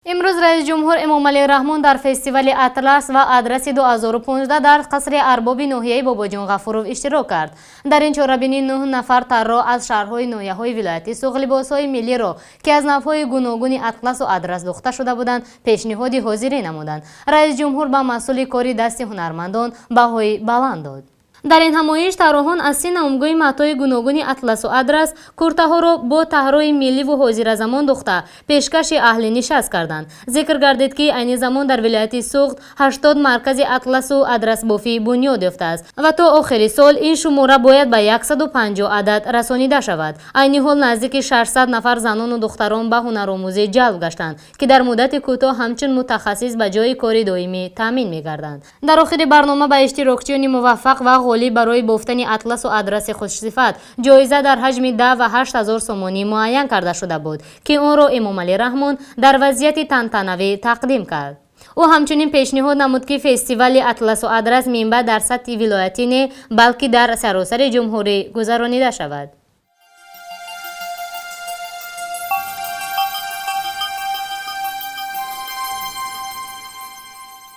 امروز رئیس جمهور امامعلی رحمان در فستیوال اطلس و ادرس 2015 در قصر ارباب ناحیه باباجان غفورov اشتراک کرد. در این چهاربینی 9 نفر طراح از شهرهای ناحیه‌های ولایتی سوق لباس‌های ملی را که از نوع‌های گوناگون اطلس و ادرس دوخته شده بودند پیشنهادی حاضری نمودند. رئیس جمهور به مسئول کاری دست هنرمندان بهای بلند داد. در این همایش طراحان از 3 نامگوی متاع گوناگون اطلس و ادرس کورته‌ها را با طرح‌های ملی و حاضر زمان دوخته پیشکش اهل نشست کردند. ذکر گردید که عین زمان در ولایت سوخت 80 مرکز اطلس و ادرس بافی بنیاد یافته است و تا آخر سال این شماره باید به 150 عدد رسانیده شود. عین حال نزدیک 600 نفر زنان و دختران به هنرآموزی جلب گشتند که در مدت کوتاه همچون متخصص به جای کار دائمی تامین می‌گردند. در آخر برنامه به اشتراکچیان موفق و غالی برای بافتن اطلس و ادرس خوشصفت جایزه در حجم 10 و 8 هزار سومانی معین کرده شده بود که آن را امامعلی رحمان در وضعیت تنتنوی تقدیم کرد. او همچنین پیشنهاد نمود که فستیوال اطلس و ادرس منبع در سطح ولایتی نه بلکه در سراسر جمهوری گذرانیده شود.